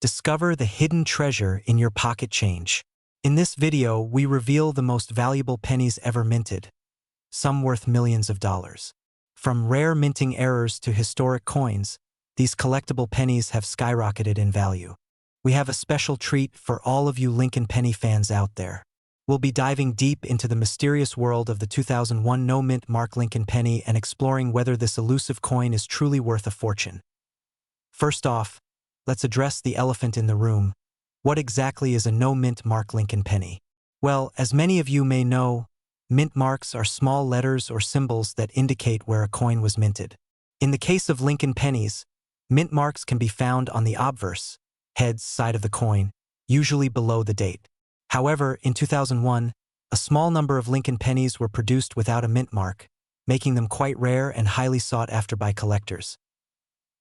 Discover the hidden treasure in your pocket change. In this video, we reveal the most valuable pennies ever minted, some worth millions of dollars. From rare minting errors to historic coins, these collectible pennies have skyrocketed in value. We have a special treat for all of you Lincoln penny fans out there. We'll be diving deep into the mysterious world of the 2001 no-mint mark Lincoln penny and exploring whether this elusive coin is truly worth a fortune. First off, let's address the elephant in the room. What exactly is a no-mint mark Lincoln penny? Well, as many of you may know, mint marks are small letters or symbols that indicate where a coin was minted. In the case of Lincoln pennies, mint marks can be found on the obverse, heads side of the coin, usually below the date. However, in 2001, a small number of Lincoln pennies were produced without a mint mark, making them quite rare and highly sought after by collectors.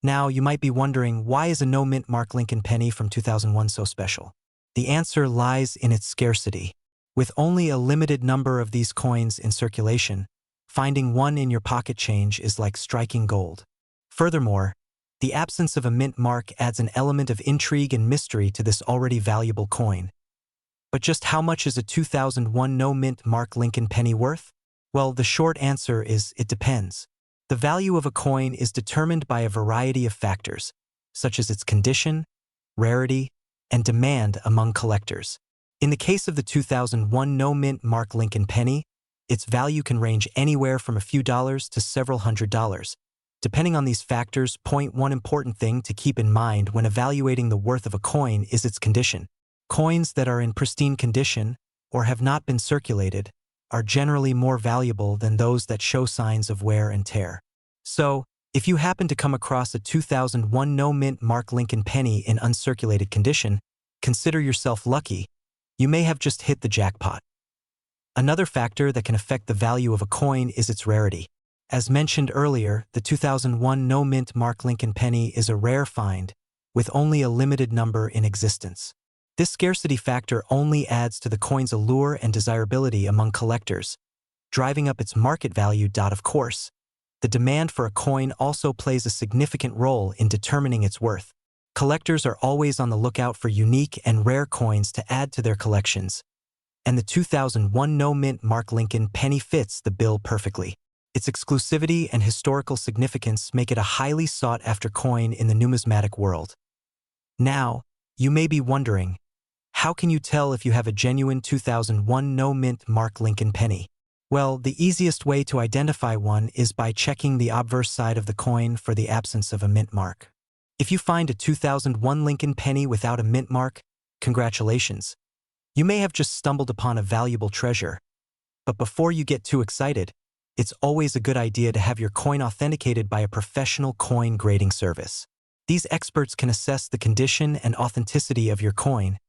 Now, you might be wondering, why is a no-mint mark Lincoln penny from 2001 so special? The answer lies in its scarcity. With only a limited number of these coins in circulation, finding one in your pocket change is like striking gold. Furthermore, the absence of a mint mark adds an element of intrigue and mystery to this already valuable coin. But just how much is a 2001 no-mint mark Lincoln penny worth? Well, the short answer is it depends. The value of a coin is determined by a variety of factors, such as its condition, rarity, and demand among collectors. In the case of the 2001 no-mint mark Lincoln penny, its value can range anywhere from a few dollars to several $100s. Depending on these factors, one important thing to keep in mind when evaluating the worth of a coin is its condition. Coins that are in pristine condition or have not been circulated are generally more valuable than those that show signs of wear and tear. So, if you happen to come across a 2001 no-mint mark Lincoln penny in uncirculated condition, consider yourself lucky. You may have just hit the jackpot. Another factor that can affect the value of a coin is its rarity. As mentioned earlier, the 2001 no-mint mark Lincoln penny is a rare find, with only a limited number in existence. This scarcity factor only adds to the coin's allure and desirability among collectors, driving up its market value. Of course, the demand for a coin also plays a significant role in determining its worth. Collectors are always on the lookout for unique and rare coins to add to their collections, and the 2001 no-mint mark Lincoln penny fits the bill perfectly. Its exclusivity and historical significance make it a highly sought-after coin in the numismatic world. Now, you may be wondering, how can you tell if you have a genuine 2001 no-mint mark Lincoln penny? Well, the easiest way to identify one is by checking the obverse side of the coin for the absence of a mint mark. If you find a 2001 Lincoln penny without a mint mark, congratulations. You may have just stumbled upon a valuable treasure. But before you get too excited, it's always a good idea to have your coin authenticated by a professional coin grading service. These experts can assess the condition and authenticity of your coin,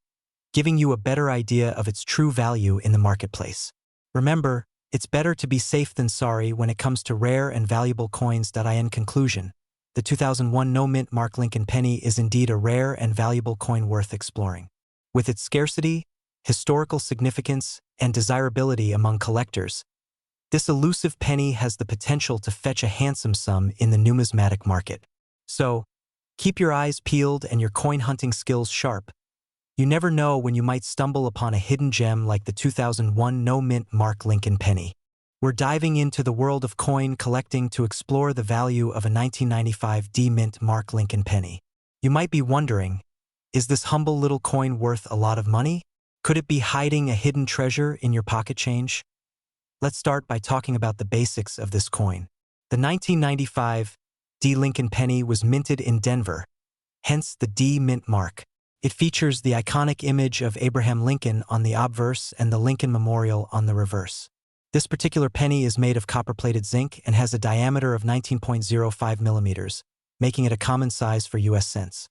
giving you a better idea of its true value in the marketplace. Remember, it's better to be safe than sorry when it comes to rare and valuable coins. In conclusion, the 2001 no-mint mark Lincoln penny is indeed a rare and valuable coin worth exploring. With its scarcity, historical significance, and desirability among collectors, this elusive penny has the potential to fetch a handsome sum in the numismatic market. So, keep your eyes peeled and your coin hunting skills sharp. You never know when you might stumble upon a hidden gem like the 2001 no-mint mark Lincoln penny. We're diving into the world of coin collecting to explore the value of a 1995 mint mark Lincoln penny. You might be wondering, is this humble little coin worth a lot of money? Could it be hiding a hidden treasure in your pocket change? Let's start by talking about the basics of this coin. The 1995 Lincoln penny was minted in Denver, hence the D mint mark. It features the iconic image of Abraham Lincoln on the obverse and the Lincoln Memorial on the reverse. This particular penny is made of copper-plated zinc and has a diameter of 19.05 millimeters, making it a common size for US cents.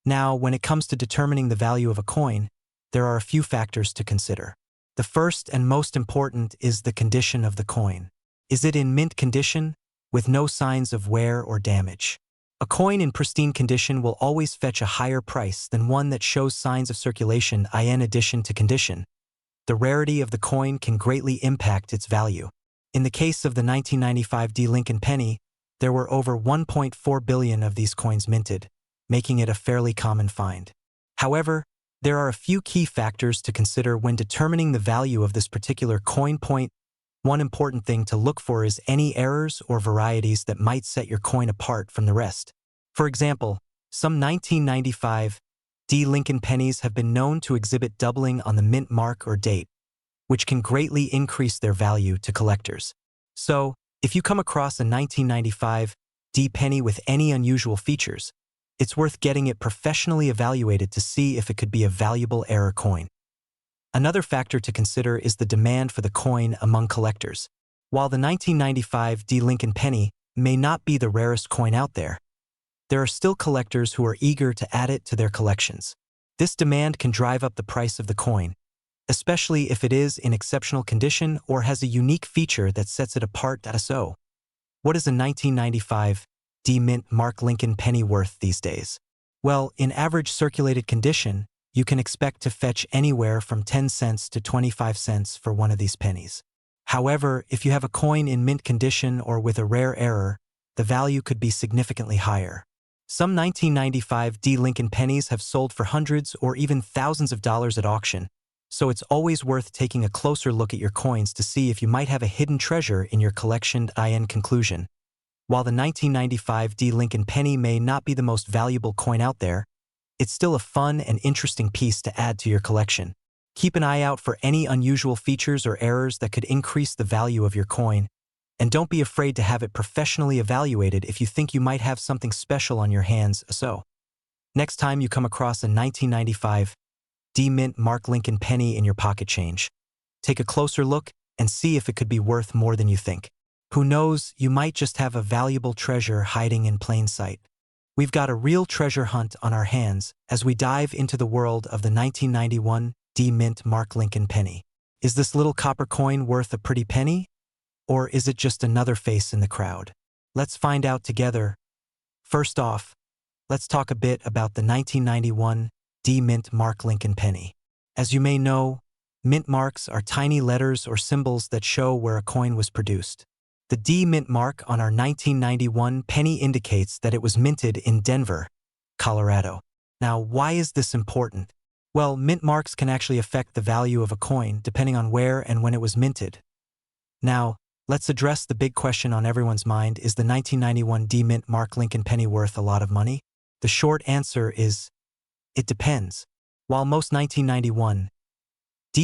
Now, when it comes to determining the value of a coin, there are a few factors to consider. The first and most important is the condition of the coin. Is it in mint condition, with no signs of wear or damage? A coin in pristine condition will always fetch a higher price than one that shows signs of circulation. In addition to condition, the rarity of the coin can greatly impact its value. In the case of the 1995 Lincoln penny, there were over 1.4 billion of these coins minted, making it a fairly common find. However, there are a few key factors to consider when determining the value of this particular coin. One important thing to look for is any errors or varieties that might set your coin apart from the rest. For example, some 1995 Lincoln pennies have been known to exhibit doubling on the mint mark or date, which can greatly increase their value to collectors. So, if you come across a 1995 penny with any unusual features, it's worth getting it professionally evaluated to see if it could be a valuable error coin. Another factor to consider is the demand for the coin among collectors. While the 1995 Lincoln penny may not be the rarest coin out there are still collectors who are eager to add it to their collections. This demand can drive up the price of the coin, especially if it is in exceptional condition or has a unique feature that sets it apart. So, what is a 1995 mint mark Lincoln penny worth these days? Well, in average circulated condition, you can expect to fetch anywhere from 10 cents to 25 cents for one of these pennies. However, if you have a coin in mint condition or with a rare error, the value could be significantly higher. Some 1995 Lincoln pennies have sold for hundreds or even thousands of dollars at auction, so it's always worth taking a closer look at your coins to see if you might have a hidden treasure in your collection. In conclusion, while the 1995 Lincoln penny may not be the most valuable coin out there, it's still a fun and interesting piece to add to your collection. Keep an eye out for any unusual features or errors that could increase the value of your coin, and don't be afraid to have it professionally evaluated if you think you might have something special on your hands. So, next time you come across a 1995 mint mark Lincoln penny in your pocket change, take a closer look and see if it could be worth more than you think. Who knows, you might just have a valuable treasure hiding in plain sight. We've got a real treasure hunt on our hands as we dive into the world of the 1991 mint mark Lincoln penny. Is this little copper coin worth a pretty penny? Or is it just another face in the crowd? Let's find out together. First off, let's talk a bit about the 1991 mint mark Lincoln penny. As you may know, mint marks are tiny letters or symbols that show where a coin was produced. The mint mark on our 1991 penny indicates that it was minted in Denver, Colorado. Now, why is this important? Well, mint marks can actually affect the value of a coin depending on where and when it was minted. Now, let's address the big question on everyone's mind: is the 1991 mint mark Lincoln penny worth a lot of money? The short answer is, it depends. While most 1991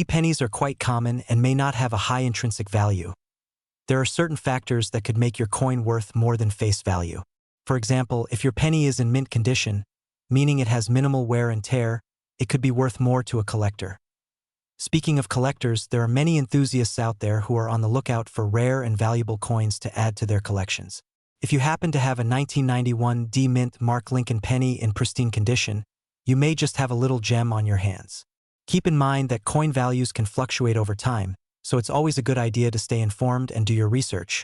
pennies are quite common and may not have a high intrinsic value, there are certain factors that could make your coin worth more than face value. For example, if your penny is in mint condition, meaning it has minimal wear and tear, it could be worth more to a collector. Speaking of collectors, there are many enthusiasts out there who are on the lookout for rare and valuable coins to add to their collections. If you happen to have a 1991 mint mark Lincoln penny in pristine condition, you may just have a little gem on your hands. Keep in mind that coin values can fluctuate over time, so it's always a good idea to stay informed and do your research.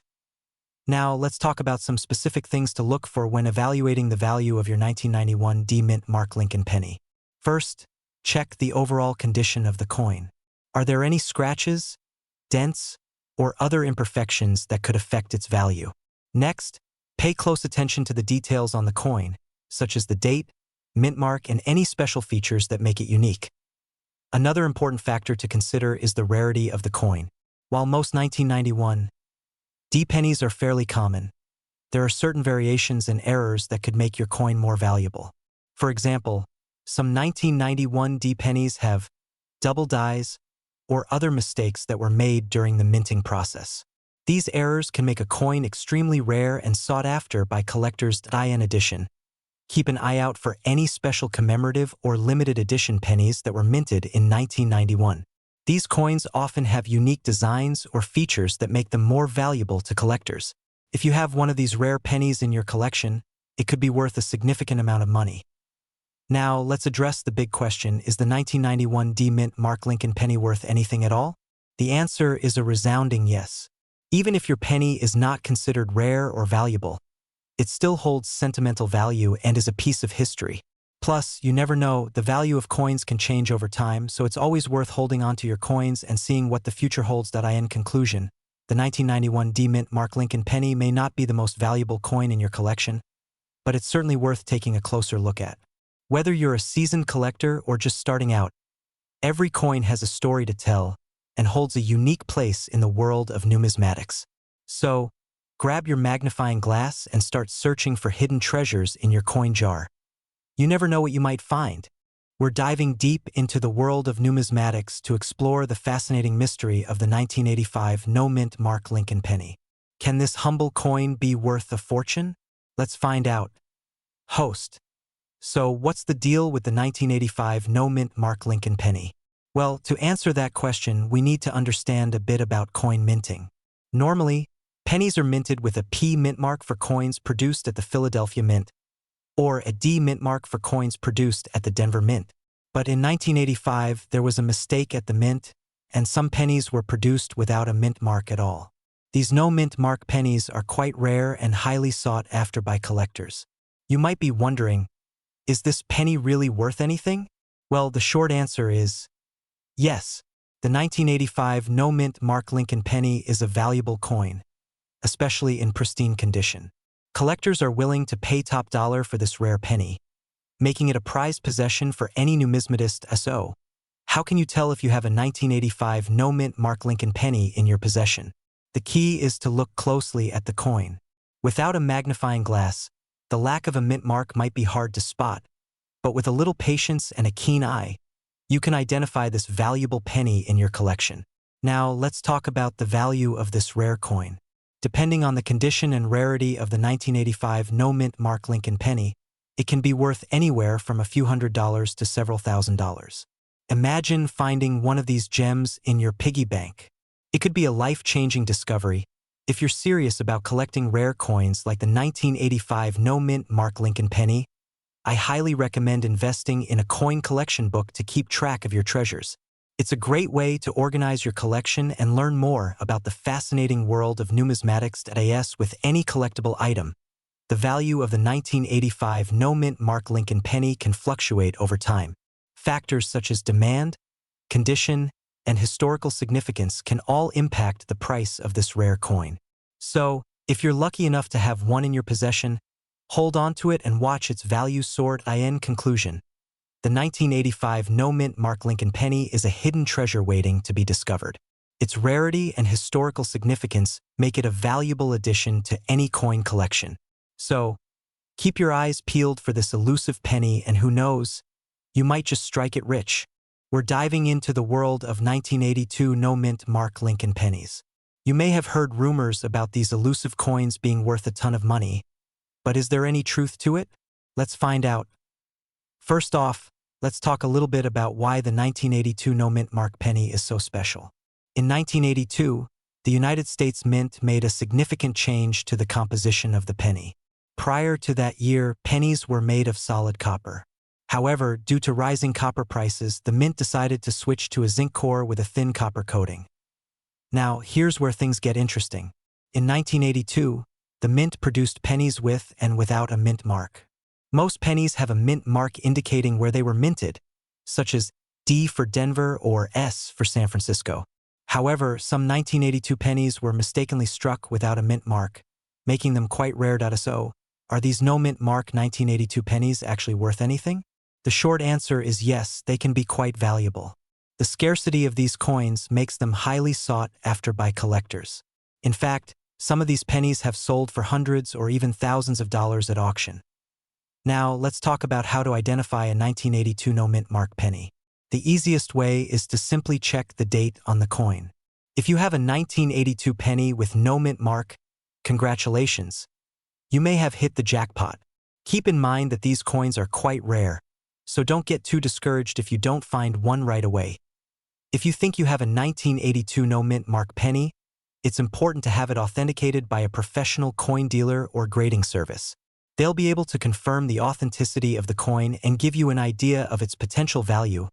Now, let's talk about some specific things to look for when evaluating the value of your 1991 mint mark Lincoln penny. First, check the overall condition of the coin. Are there any scratches, dents, or other imperfections that could affect its value? Next, pay close attention to the details on the coin, such as the date, mint mark, and any special features that make it unique. Another important factor to consider is the rarity of the coin. While most 1991 pennies are fairly common, there are certain variations and errors that could make your coin more valuable. For example, some 1991 pennies have double dies or other mistakes that were made during the minting process. These errors can make a coin extremely rare and sought after by collectors. In addition, keep an eye out for any special commemorative or limited edition pennies that were minted in 1991. These coins often have unique designs or features that make them more valuable to collectors. If you have one of these rare pennies in your collection, it could be worth a significant amount of money. Now, let's address the big question: is the 1991 mint mark Lincoln penny worth anything at all? The answer is a resounding yes. Even if your penny is not considered rare or valuable, it still holds sentimental value and is a piece of history. Plus, you never know, the value of coins can change over time, so it's always worth holding onto your coins and seeing what the future holds. In conclusion, the 1991 mint mark Lincoln penny may not be the most valuable coin in your collection, but it's certainly worth taking a closer look at. Whether you're a seasoned collector or just starting out, every coin has a story to tell and holds a unique place in the world of numismatics. So, grab your magnifying glass and start searching for hidden treasures in your coin jar. You never know what you might find. We're diving deep into the world of numismatics to explore the fascinating mystery of the 1985 no-mint Mark Lincoln penny. Can this humble coin be worth a fortune? Let's find out. Host. So, what's the deal with the 1985 no-mint Mark Lincoln penny? Well, to answer that question, we need to understand a bit about coin minting. Normally, pennies are minted with a P mint mark for coins produced at the Philadelphia Mint, or a D mint mark for coins produced at the Denver Mint. But in 1985, there was a mistake at the mint, and some pennies were produced without a mint mark at all. These no-mint mark pennies are quite rare and highly sought after by collectors. You might be wondering, is this penny really worth anything? Well, the short answer is yes. The 1985 no-mint Mark Lincoln penny is a valuable coin, especially in pristine condition. Collectors are willing to pay top dollar for this rare penny, making it a prized possession for any numismatist. So, how can you tell if you have a 1985 no-mint Mark Lincoln penny in your possession? The key is to look closely at the coin. Without a magnifying glass, the lack of a mint mark might be hard to spot, but with a little patience and a keen eye, you can identify this valuable penny in your collection. Now, let's talk about the value of this rare coin. Depending on the condition and rarity of the 1985 no-mint Mark Lincoln penny, it can be worth anywhere from a few $100s to several $1,000s. Imagine finding one of these gems in your piggy bank. It could be a life-changing discovery. If you're serious about collecting rare coins like the 1985 no-mint Mark Lincoln penny, I highly recommend investing in a coin collection book to keep track of your treasures. It's a great way to organize your collection and learn more about the fascinating world of numismatics. As with any collectible item, the value of the 1985 no-mint Mark Lincoln penny can fluctuate over time. Factors such as demand, condition, and historical significance can all impact the price of this rare coin. So, if you're lucky enough to have one in your possession, hold on to it and watch its value soar. In conclusion, the 1985 no-mint Mark Lincoln penny is a hidden treasure waiting to be discovered. Its rarity and historical significance make it a valuable addition to any coin collection. So, keep your eyes peeled for this elusive penny, and who knows, you might just strike it rich. We're diving into the world of 1982 no-mint Mark Lincoln pennies. You may have heard rumors about these elusive coins being worth a ton of money, but is there any truth to it? Let's find out. First off, let's talk a little bit about why the 1982 no-mint Mark penny is so special. In 1982, the United States Mint made a significant change to the composition of the penny. Prior to that year, pennies were made of solid copper. However, due to rising copper prices, the Mint decided to switch to a zinc core with a thin copper coating. Now, here's where things get interesting. In 1982, the Mint produced pennies with and without a mint mark. Most pennies have a mint mark indicating where they were minted, such as D for Denver or S for San Francisco. However, some 1982 pennies were mistakenly struck without a mint mark, making them quite rare. So, are these no-mint mark 1982 pennies actually worth anything? The short answer is yes, they can be quite valuable. The scarcity of these coins makes them highly sought after by collectors. In fact, some of these pennies have sold for hundreds or even thousands of dollars at auction. Now, let's talk about how to identify a 1982 no-mint mark penny. The easiest way is to simply check the date on the coin. If you have a 1982 penny with no mint mark, congratulations. You may have hit the jackpot. Keep in mind that these coins are quite rare, so don't get too discouraged if you don't find one right away. If you think you have a 1982 no-mint mark penny, it's important to have it authenticated by a professional coin dealer or grading service. They'll be able to confirm the authenticity of the coin and give you an idea of its potential value.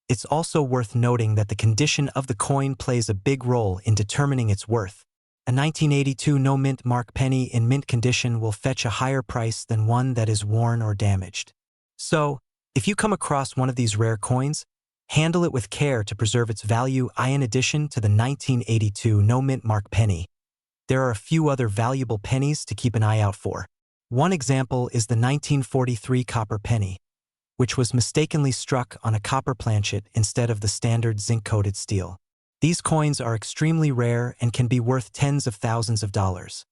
It's also worth noting that the condition of the coin plays a big role in determining its worth. A 1982 no-mint mark penny in mint condition will fetch a higher price than one that is worn or damaged. So, if you come across one of these rare coins, handle it with care to preserve its value. In addition to the 1982 no-mint mark penny, there are a few other valuable pennies to keep an eye out for. One example is the 1943 copper penny, which was mistakenly struck on a copper planchet instead of the standard zinc-coated steel. These coins are extremely rare and can be worth tens of thousands of dollars.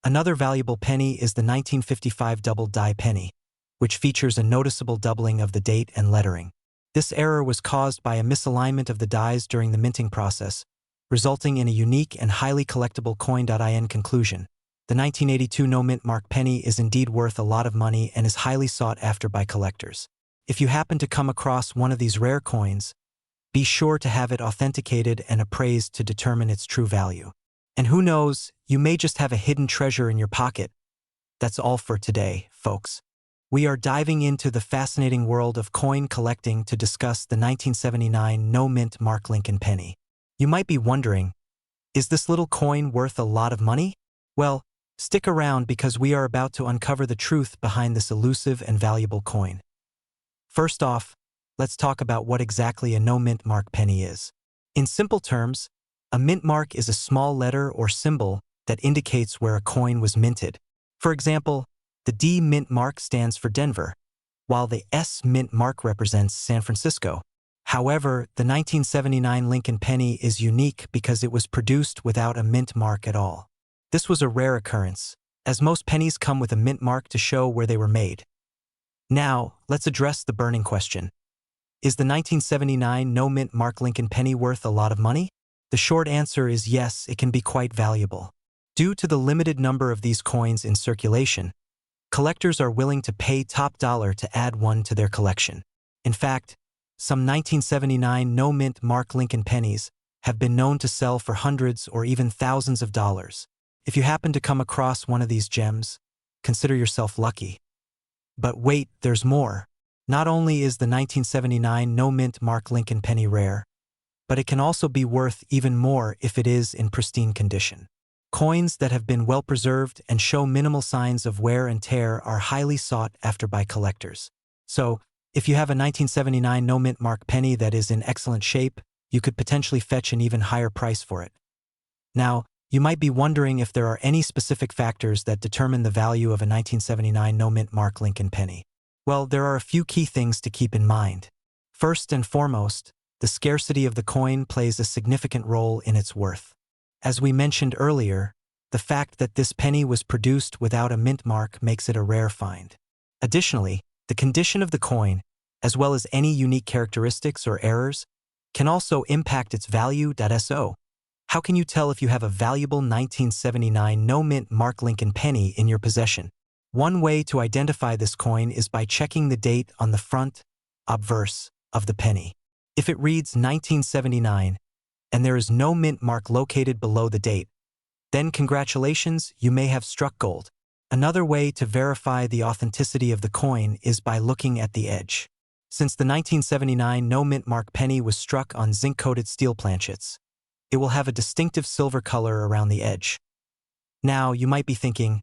Another valuable penny is the 1955 double-die penny, which features a noticeable doubling of the date and lettering. This error was caused by a misalignment of the dies during the minting process, resulting in a unique and highly collectible coin. In conclusion, the 1982 no-mint mark penny is indeed worth a lot of money and is highly sought after by collectors. If you happen to come across one of these rare coins, be sure to have it authenticated and appraised to determine its true value. And who knows, you may just have a hidden treasure in your pocket. That's all for today, folks. We are diving into the fascinating world of coin collecting to discuss the 1979 no-mint mark Lincoln penny. You might be wondering, is this little coin worth a lot of money? Well, stick around because we are about to uncover the truth behind this elusive and valuable coin. First off, let's talk about what exactly a no-mint mark penny is. In simple terms, a mint mark is a small letter or symbol that indicates where a coin was minted. For example, the D mint mark stands for Denver, while the S mint mark represents San Francisco. However, the 1979 Lincoln penny is unique because it was produced without a mint mark at all. This was a rare occurrence, as most pennies come with a mint mark to show where they were made. Now, let's address the burning question. Is the 1979 no-mint mark Lincoln penny worth a lot of money? The short answer is yes, it can be quite valuable. Due to the limited number of these coins in circulation, collectors are willing to pay top dollar to add one to their collection. In fact, some 1979 no-mint mark Lincoln pennies have been known to sell for hundreds or even thousands of dollars. If you happen to come across one of these gems, consider yourself lucky. But wait, there's more. Not only is the 1979 no-mint mark Lincoln penny rare, but it can also be worth even more if it is in pristine condition. Coins that have been well preserved and show minimal signs of wear and tear are highly sought after by collectors. So, if you have a 1979 no-mint mark penny that is in excellent shape, you could potentially fetch an even higher price for it. Now, you might be wondering if there are any specific factors that determine the value of a 1979 no-mint mark Lincoln penny. Well, there are a few key things to keep in mind. First and foremost, the scarcity of the coin plays a significant role in its worth. As we mentioned earlier, the fact that this penny was produced without a mint mark makes it a rare find. Additionally, the condition of the coin, as well as any unique characteristics or errors, can also impact its value. So, how can you tell if you have a valuable 1979 no-mint mark Lincoln penny in your possession? One way to identify this coin is by checking the date on the front obverse of the penny. If it reads 1979 and there is no mint mark located below the date, then congratulations, you may have struck gold. Another way to verify the authenticity of the coin is by looking at the edge. Since the 1979 no mint mark penny was struck on zinc-coated steel planchets, it will have a distinctive silver color around the edge. Now, you might be thinking,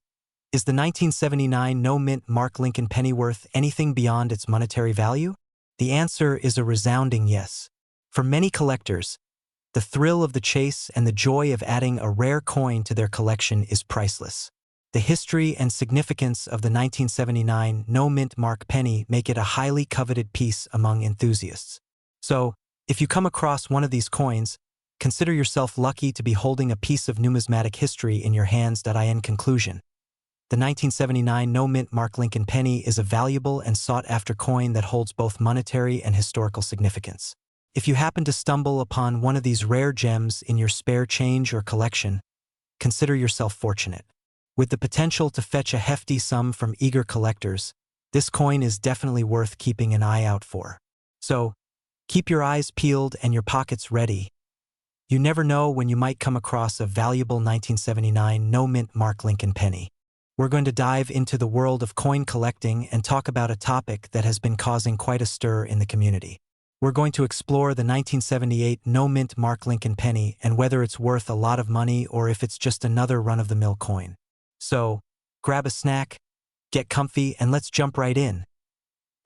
is the 1979 no mint mark Lincoln penny worth anything beyond its monetary value? The answer is a resounding yes. For many collectors, the thrill of the chase and the joy of adding a rare coin to their collection is priceless. The history and significance of the 1979 no-mint mark penny make it a highly coveted piece among enthusiasts. So, if you come across one of these coins, consider yourself lucky to be holding a piece of numismatic history in your hands. In conclusion, the 1979 no-mint mark Lincoln penny is a valuable and sought-after coin that holds both monetary and historical significance. If you happen to stumble upon one of these rare gems in your spare change or collection, consider yourself fortunate. With the potential to fetch a hefty sum from eager collectors, this coin is definitely worth keeping an eye out for. So, keep your eyes peeled and your pockets ready. You never know when you might come across a valuable 1979 no-mint mark Lincoln penny. We're going to dive into the world of coin collecting and talk about a topic that has been causing quite a stir in the community. We're going to explore the 1978 no-mint mark Lincoln penny and whether it's worth a lot of money or if it's just another run-of-the-mill coin. So, grab a snack, get comfy, and let's jump right in.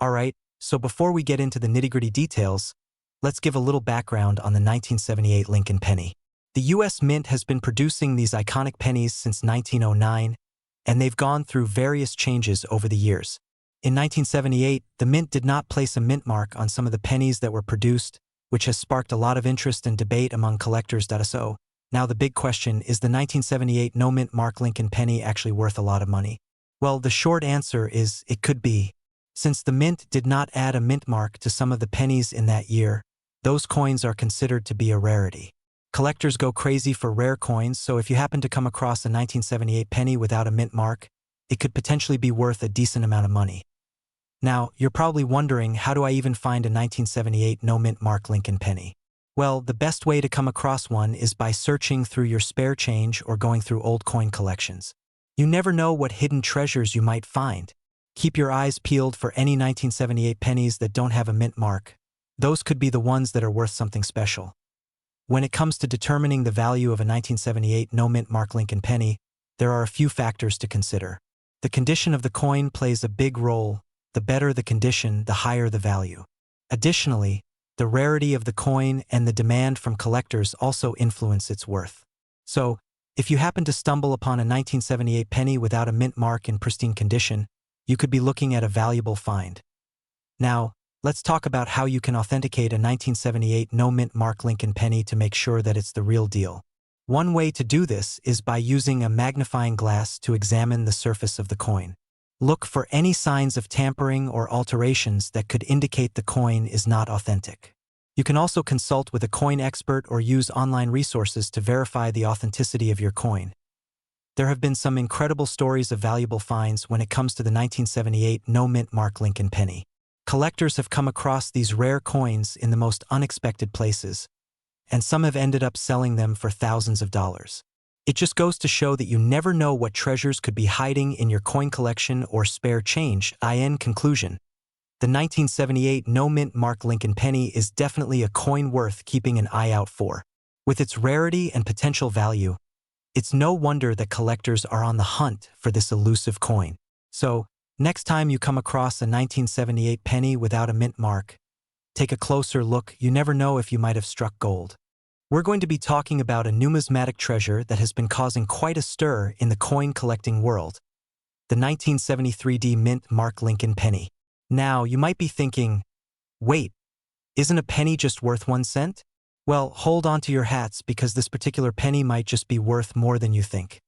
Alright, so before we get into the nitty-gritty details, let's give a little background on the 1978 Lincoln penny. The U.S. Mint has been producing these iconic pennies since 1909, and they've gone through various changes over the years. In 1978, the mint did not place a mint mark on some of the pennies that were produced, which has sparked a lot of interest and debate among collectors. So, now the big question, is the 1978 no-mint mark Lincoln penny actually worth a lot of money? Well, the short answer is it could be. Since the mint did not add a mint mark to some of the pennies in that year, those coins are considered to be a rarity. Collectors go crazy for rare coins, so if you happen to come across a 1978 penny without a mint mark, it could potentially be worth a decent amount of money. Now, you're probably wondering, how do I even find a 1978 no-mint mark Lincoln penny? Well, the best way to come across one is by searching through your spare change or going through old coin collections. You never know what hidden treasures you might find. Keep your eyes peeled for any 1978 pennies that don't have a mint mark. Those could be the ones that are worth something special. When it comes to determining the value of a 1978 no-mint mark Lincoln penny, there are a few factors to consider. The condition of the coin plays a big role. The better the condition, the higher the value. Additionally, the rarity of the coin and the demand from collectors also influence its worth. So, if you happen to stumble upon a 1978 penny without a mint mark in pristine condition, you could be looking at a valuable find. Now, let's talk about how you can authenticate a 1978 no-mint mark Lincoln penny to make sure that it's the real deal. One way to do this is by using a magnifying glass to examine the surface of the coin. Look for any signs of tampering or alterations that could indicate the coin is not authentic. You can also consult with a coin expert or use online resources to verify the authenticity of your coin. There have been some incredible stories of valuable finds when it comes to the 1978 no-mint mark Lincoln penny. Collectors have come across these rare coins in the most unexpected places, and some have ended up selling them for thousands of dollars. It just goes to show that you never know what treasures could be hiding in your coin collection or spare change. In conclusion, the 1978 no-mint mark Lincoln penny is definitely a coin worth keeping an eye out for. With its rarity and potential value, it's no wonder that collectors are on the hunt for this elusive coin. So, next time you come across a 1978 penny without a mint mark, take a closer look. You never know if you might have struck gold. We're going to be talking about a numismatic treasure that has been causing quite a stir in the coin collecting world, the 1973 mint mark Lincoln penny. Now, you might be thinking, wait, isn't a penny just worth 1 cent? Well, hold on to your hats, because this particular penny might just be worth more than you think.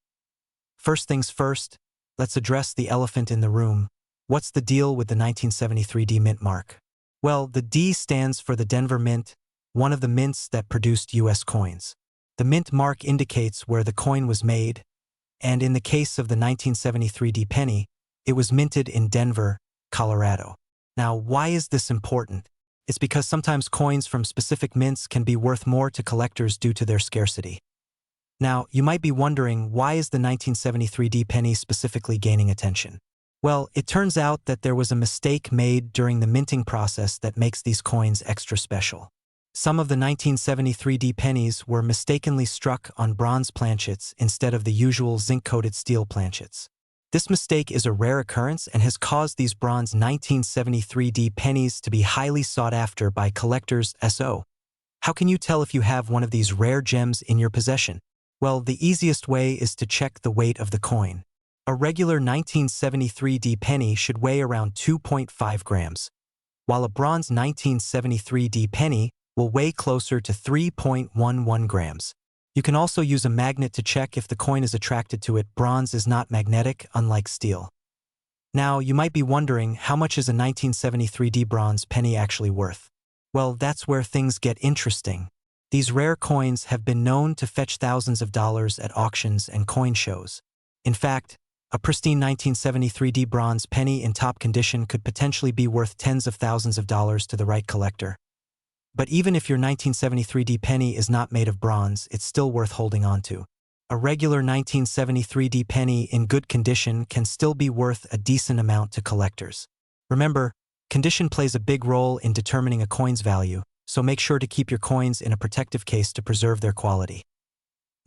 First things first, let's address the elephant in the room. What's the deal with the 1973 mint mark? Well, the D stands for the Denver Mint, one of the mints that produced U.S. coins. The mint mark indicates where the coin was made, and in the case of the 1973 penny, it was minted in Denver, Colorado. Now, why is this important? It's because sometimes coins from specific mints can be worth more to collectors due to their scarcity. Now, you might be wondering, why is the 1973 penny specifically gaining attention? Well, it turns out that there was a mistake made during the minting process that makes these coins extra special. Some of the 1973 pennies were mistakenly struck on bronze planchets instead of the usual zinc-coated steel planchets. This mistake is a rare occurrence and has caused these bronze 1973 pennies to be highly sought after by collectors. So, how can you tell if you have one of these rare gems in your possession? Well, the easiest way is to check the weight of the coin. A regular 1973 penny should weigh around 2.5 grams, while a bronze 1973 penny will weigh closer to 3.11 grams. You can also use a magnet to check if the coin is attracted to it. Bronze is not magnetic, unlike steel. Now, you might be wondering, how much is a 1973 bronze penny actually worth? Well, that's where things get interesting. These rare coins have been known to fetch thousands of dollars at auctions and coin shows. In fact, a pristine 1973 bronze penny in top condition could potentially be worth tens of thousands of dollars to the right collector. But even if your 1973 penny is not made of bronze, it's still worth holding on to. A regular 1973 penny in good condition can still be worth a decent amount to collectors. Remember, condition plays a big role in determining a coin's value, so make sure to keep your coins in a protective case to preserve their quality.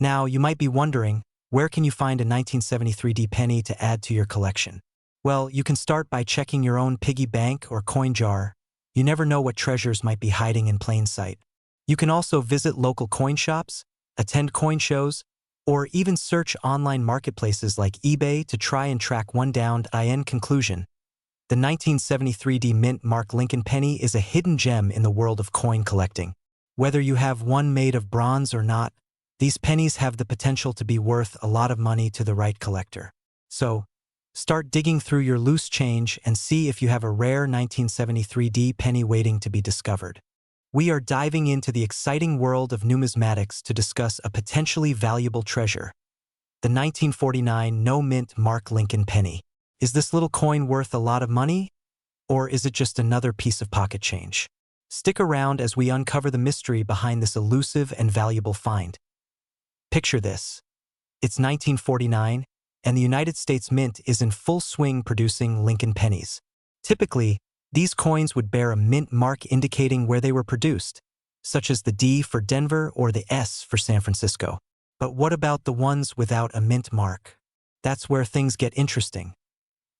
Now, you might be wondering, where can you find a 1973 penny to add to your collection? Well, you can start by checking your own piggy bank or coin jar. You never know what treasures might be hiding in plain sight. You can also visit local coin shops, attend coin shows, Or even search online marketplaces like eBay to try and track one down. In conclusion, the 1973 D Mint Mark Lincoln penny is a hidden gem in the world of coin collecting. Whether you have one made of bronze or not, these pennies have the potential to be worth a lot of money to the right collector. So, start digging through your loose change and see if you have a rare 1973 D penny waiting to be discovered. We are diving into the exciting world of numismatics to discuss a potentially valuable treasure, the 1949 no-mint Mark Lincoln penny. Is this little coin worth a lot of money? Or is it just another piece of pocket change? Stick around as we uncover the mystery behind this elusive and valuable find. Picture this. It's 1949, and the United States Mint is in full swing producing Lincoln pennies. Typically, these coins would bear a mint mark indicating where they were produced, such as the D for Denver or the S for San Francisco. But what about the ones without a mint mark? That's where things get interesting.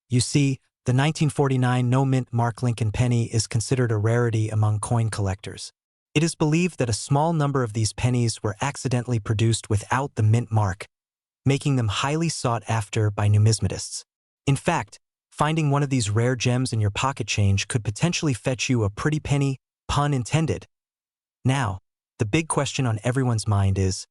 You see, the 1949 no-mint Mark Lincoln penny is considered a rarity among coin collectors. It is believed that a small number of these pennies were accidentally produced without the mint mark, making them highly sought after by numismatists. In fact, finding one of these rare gems in your pocket change could potentially fetch you a pretty penny, pun intended. Now, the big question on everyone's mind is,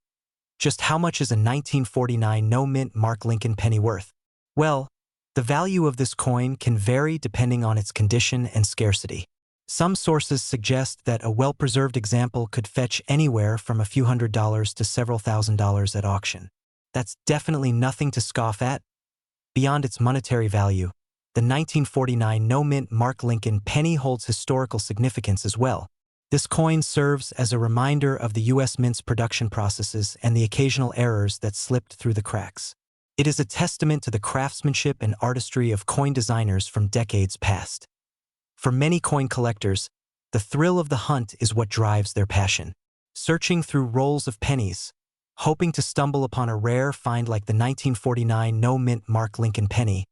just how much is a 1949 no-mint Mark Lincoln penny worth? Well, the value of this coin can vary depending on its condition and scarcity. Some sources suggest that a well-preserved example could fetch anywhere from a few $100s to several $1,000s at auction. That's definitely nothing to scoff at. Beyond its monetary value, the 1949 no-mint Mark Lincoln penny holds historical significance as well. This coin serves as a reminder of the U.S. Mint's production processes and the occasional errors that slipped through the cracks. It is a testament to the craftsmanship and artistry of coin designers from decades past. For many coin collectors, the thrill of the hunt is what drives their passion. Searching through rolls of pennies, hoping to stumble upon a rare find like the 1949 no-mint Mark Lincoln penny,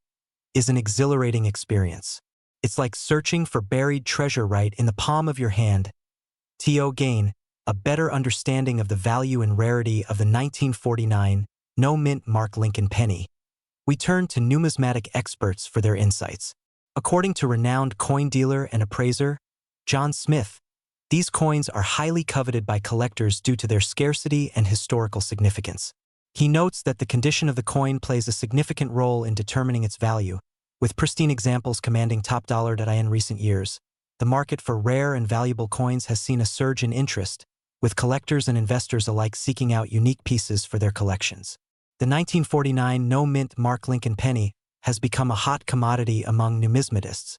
is an exhilarating experience. It's like searching for buried treasure right in the palm of your hand. To gain a better understanding of the value and rarity of the 1949 no-mint Mark Lincoln penny, we turn to numismatic experts for their insights. According to renowned coin dealer and appraiser John Smith, these coins are highly coveted by collectors due to their scarcity and historical significance. He notes that the condition of the coin plays a significant role in determining its value, with pristine examples commanding top dollar. In recent years, the market for rare and valuable coins has seen a surge in interest, with collectors and investors alike seeking out unique pieces for their collections. The 1949 no-mint Mark Lincoln penny has become a hot commodity among numismatists,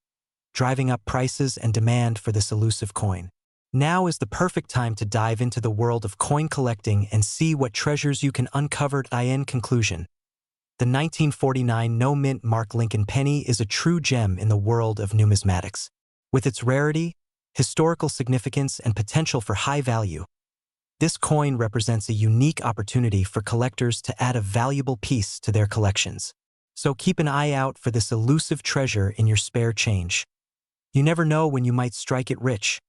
driving up prices and demand for this elusive coin. Now is the perfect time to dive into the world of coin collecting and see what treasures you can uncover. In conclusion, the 1949 no-mint Mark Lincoln penny is a true gem in the world of numismatics. With its rarity, historical significance, and potential for high value, this coin represents a unique opportunity for collectors to add a valuable piece to their collections. So keep an eye out for this elusive treasure in your spare change. You never know when you might strike it rich.